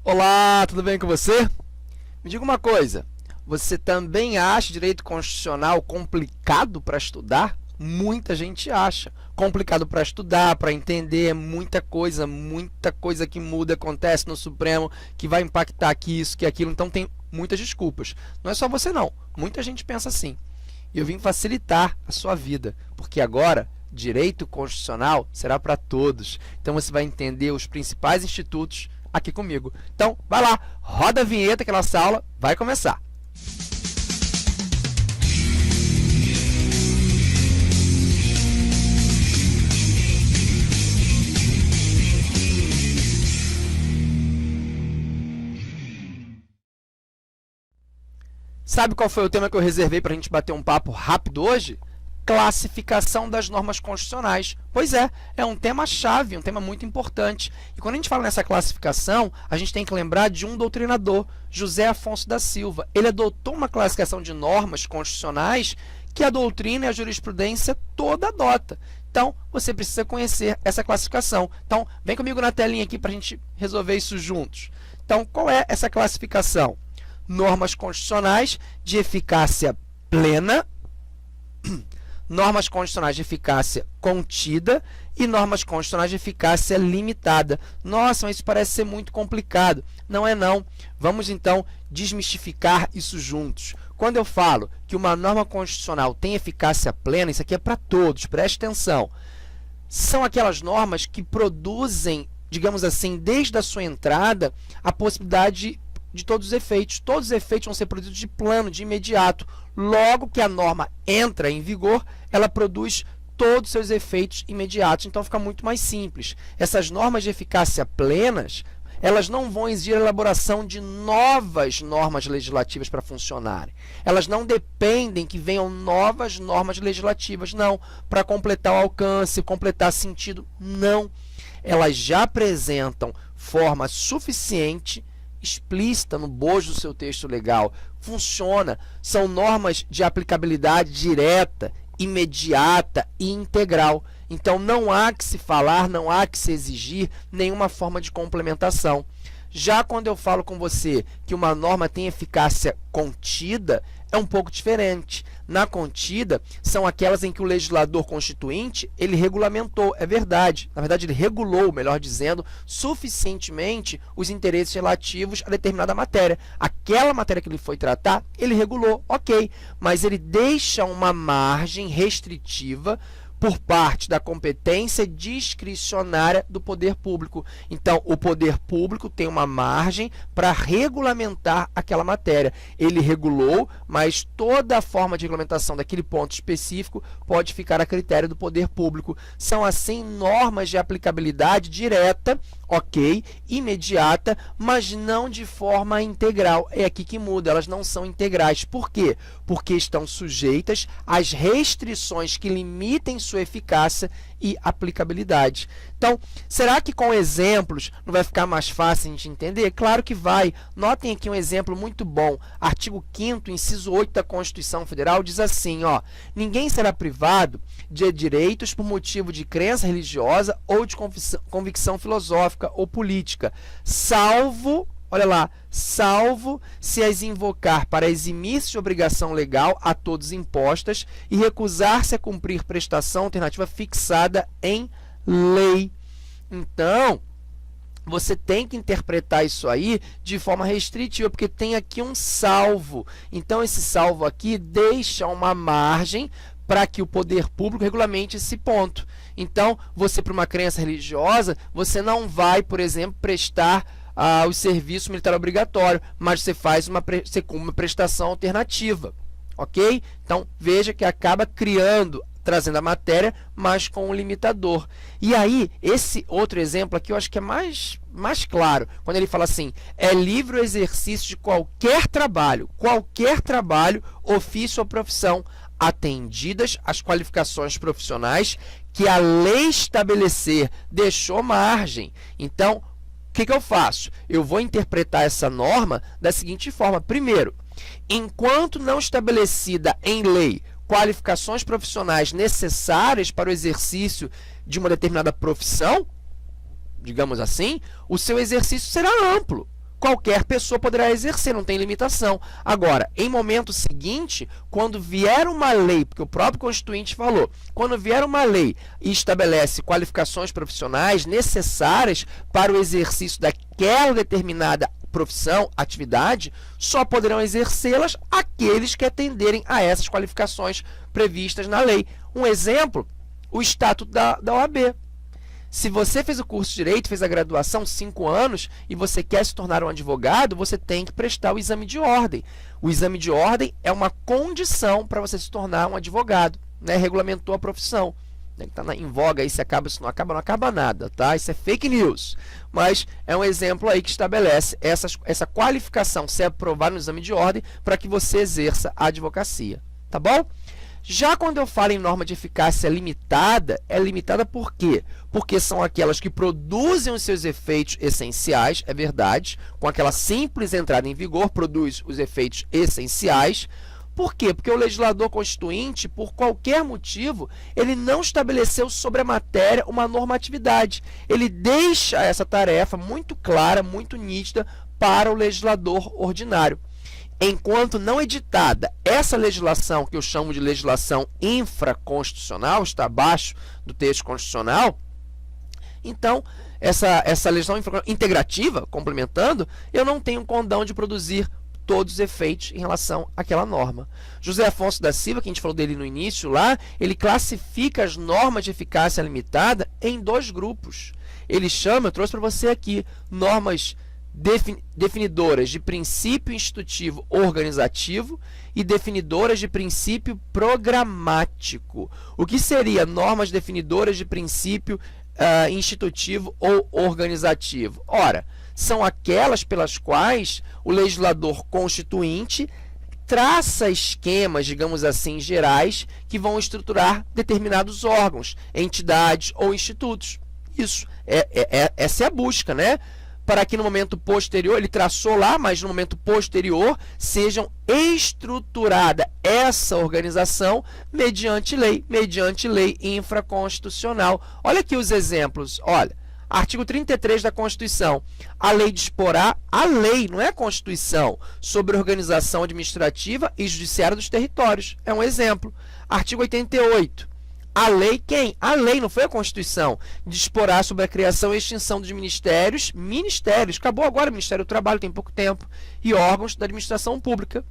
Olá, tudo bem com você? Me diga uma coisa, você também acha direito constitucional complicado para estudar? Muita gente acha. Complicado para estudar, para entender, muita coisa que muda, acontece no Supremo, que vai impactar aqui, isso, que aquilo, então tem muitas desculpas. Não é só você não, muita gente pensa assim. E eu vim facilitar a sua vida, porque agora direito constitucional será para todos. Então você vai entender os principais institutos aqui comigo. Então, vai lá, roda a vinheta que a nossa aula vai começar. Sabe qual foi o tema que eu reservei para a gente bater um papo rápido hoje? Classificação das normas constitucionais. Pois é um tema-chave, um tema muito importante. E quando a gente fala nessa classificação, a gente tem que lembrar de um doutrinador, José Afonso da Silva. Ele adotou uma classificação de normas constitucionais que a doutrina e a jurisprudência toda adota. Então, você precisa conhecer essa classificação. Então, vem comigo na telinha aqui para a gente resolver isso juntos. Então, qual é essa classificação? Normas constitucionais de eficácia plena, normas constitucionais de eficácia contida e normas constitucionais de eficácia limitada. Nossa, mas isso parece ser muito complicado. Não é não. Vamos então desmistificar isso juntos. Quando eu falo que uma norma constitucional tem eficácia plena, isso aqui é para todos, preste atenção. São aquelas normas que produzem, digamos assim, desde a sua entrada, a possibilidade de todos os efeitos. Todos os efeitos vão ser produzidos de plano, de imediato. Logo que a norma entra em vigor, ela produz todos os seus efeitos imediatos. Então, fica muito mais simples. Essas normas de eficácia plenas, elas não vão exigir a elaboração de novas normas legislativas para funcionarem. Elas não dependem que venham novas normas legislativas, não, para completar o alcance, completar sentido, não. Elas já apresentam forma suficiente, explícita no bojo do seu texto legal, funciona, são normas de aplicabilidade direta, imediata e integral. Então, não há que se falar, não há que se exigir nenhuma forma de complementação. Já quando eu falo com você que uma norma tem eficácia contida, é um pouco diferente. Na contida, são aquelas em que o legislador constituinte, ele regulamentou, é verdade. Na verdade, ele regulou, melhor dizendo, suficientemente os interesses relativos a determinada matéria. Aquela matéria que ele foi tratar, ele regulou, ok. Mas ele deixa uma margem restritiva por parte da competência discricionária do poder público. Então, o poder público tem uma margem para regulamentar aquela matéria. Ele regulou, mas toda a forma de regulamentação daquele ponto específico pode ficar a critério do poder público. São, assim, normas de aplicabilidade direta, ok, imediata, mas não de forma integral. É aqui que muda, elas não são integrais. Por quê? Porque estão sujeitas às restrições que limitem sua eficácia e aplicabilidade. Então, será que com exemplos não vai ficar mais fácil a gente entender? Claro que vai. Notem aqui um exemplo muito bom. Artigo 5º, inciso 8 da Constituição Federal diz assim, ó: ninguém será privado de direitos por motivo de crença religiosa ou de convicção filosófica ou política, salvo, olha lá, salvo se as invocar para eximir-se de obrigação legal a todos impostas e recusar-se a cumprir prestação alternativa fixada em lei. Então, você tem que interpretar isso aí de forma restritiva, porque tem aqui um salvo. Então, esse salvo aqui deixa uma margem para que o poder público regulamente esse ponto. Então, você, para uma crença religiosa, você não vai, por exemplo, prestar o serviço militar obrigatório, mas você você cumpre uma prestação alternativa, ok? Então, veja que acaba trazendo a matéria, mas com um limitador. E aí, esse outro exemplo aqui, eu acho que é mais claro, quando ele fala assim, é livre o exercício de qualquer trabalho, ofício ou profissão, atendidas as qualificações profissionais que a lei estabelecer, deixou margem. Então, o que eu faço? Eu vou interpretar essa norma da seguinte forma. Primeiro, enquanto não estabelecida em lei qualificações profissionais necessárias para o exercício de uma determinada profissão, digamos assim, o seu exercício será amplo. qualquer pessoa poderá exercer, não tem limitação. Agora, em momento seguinte, quando vier uma lei, porque o próprio Constituinte falou, quando vier uma lei e estabelece qualificações profissionais necessárias para o exercício daquela determinada profissão, atividade, só poderão exercê-las aqueles que atenderem a essas qualificações previstas na lei. Um exemplo, o Estatuto da OAB. Se você fez o curso de Direito, fez a graduação, 5 anos, e você quer se tornar um advogado, você tem que prestar o exame de ordem. O exame de ordem é uma condição para você se tornar um advogado, né? Regulamentou a profissão. Está em voga aí, se acaba, se não acaba, não acaba nada, tá? Isso é fake news. Mas é um exemplo aí que estabelece essa qualificação, ser aprovado no exame de ordem, para que você exerça a advocacia, tá bom? Já quando eu falo em norma de eficácia limitada, é limitada por quê? Porque são aquelas que produzem os seus efeitos essenciais, é verdade, com aquela simples entrada em vigor, produz os efeitos essenciais. Por quê? Porque o legislador constituinte, por qualquer motivo, ele não estabeleceu sobre a matéria uma normatividade. Ele deixa essa tarefa muito clara, muito nítida para o legislador ordinário. Enquanto não editada essa legislação, que eu chamo de legislação infraconstitucional, está abaixo do texto constitucional, então, essa legislação integrativa, complementando, eu não tenho condão de produzir todos os efeitos em relação àquela norma. José Afonso da Silva, que a gente falou dele no início lá, ele classifica as normas de eficácia limitada em 2 grupos. Ele chama, eu trouxe para você aqui, normas definidoras de princípio institutivo organizativo e definidoras de princípio programático. O que seria normas definidoras de princípio institutivo ou organizativo? Ora, são aquelas pelas quais o legislador constituinte traça esquemas, digamos assim, gerais, que vão estruturar determinados órgãos, entidades ou institutos. Isso, essa é a busca, né? Para que no momento posterior, ele traçou lá, mas no momento posterior, sejam estruturada essa organização mediante lei infraconstitucional. Olha aqui os exemplos, olha, artigo 33 da Constituição, a lei disporá, a lei, não é a Constituição, sobre a organização administrativa e judiciária dos territórios, é um exemplo. Artigo 88, a lei, quem? A lei, não foi a Constituição, disporá sobre a criação e extinção dos ministérios, acabou agora o Ministério do Trabalho, tem pouco tempo, e órgãos da administração pública.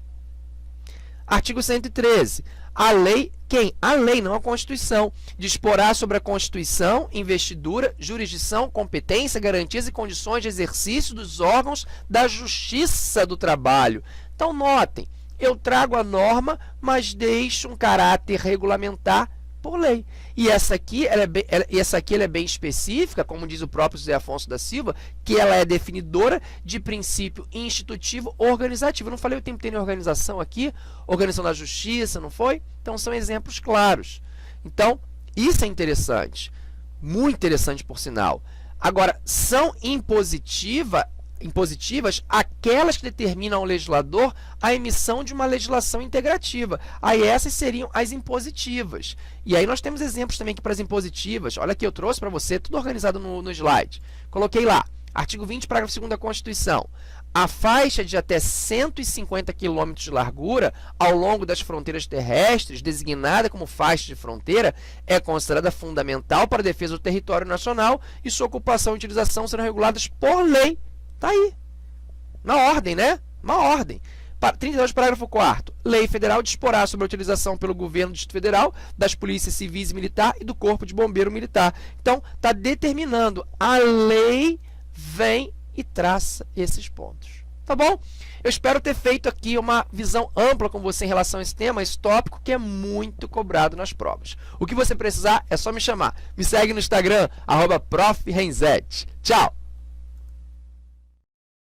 Artigo 113, a lei, quem? A lei, não a Constituição, disporá sobre a Constituição, investidura, jurisdição, competência, garantias e condições de exercício dos órgãos da Justiça do Trabalho. Então, notem, eu trago a norma, mas deixo um caráter regulamentar por lei. E essa aqui, ela é bem específica, como diz o próprio José Afonso da Silva, que ela é definidora de princípio institutivo organizativo. Eu não falei o tempo inteiro em organização aqui, organização da justiça, não foi? Então, são exemplos claros. Então, isso é interessante, muito interessante por sinal. Agora, são impositivas aquelas que determinam ao legislador a emissão de uma legislação integrativa. Aí essas seriam as impositivas. E aí nós temos exemplos também aqui para as impositivas. Olha aqui, eu trouxe para você, tudo organizado no slide. Coloquei lá, artigo 20, parágrafo 2º da Constituição. A faixa de até 150 km de largura ao longo das fronteiras terrestres, designada como faixa de fronteira, é considerada fundamental para a defesa do território nacional e sua ocupação e utilização serão reguladas por lei. Está aí. Na ordem, né? Uma ordem. 32, parágrafo 4º. Lei federal disporá sobre a utilização pelo governo do Distrito Federal das polícias civis e militar e do Corpo de Bombeiro Militar. Então, está determinando. A lei vem e traça esses pontos. Tá bom? Eu espero ter feito aqui uma visão ampla com você em relação a esse tema, esse tópico que é muito cobrado nas provas. O que você precisar é só me chamar. Me segue no Instagram, @profrenzete. Tchau!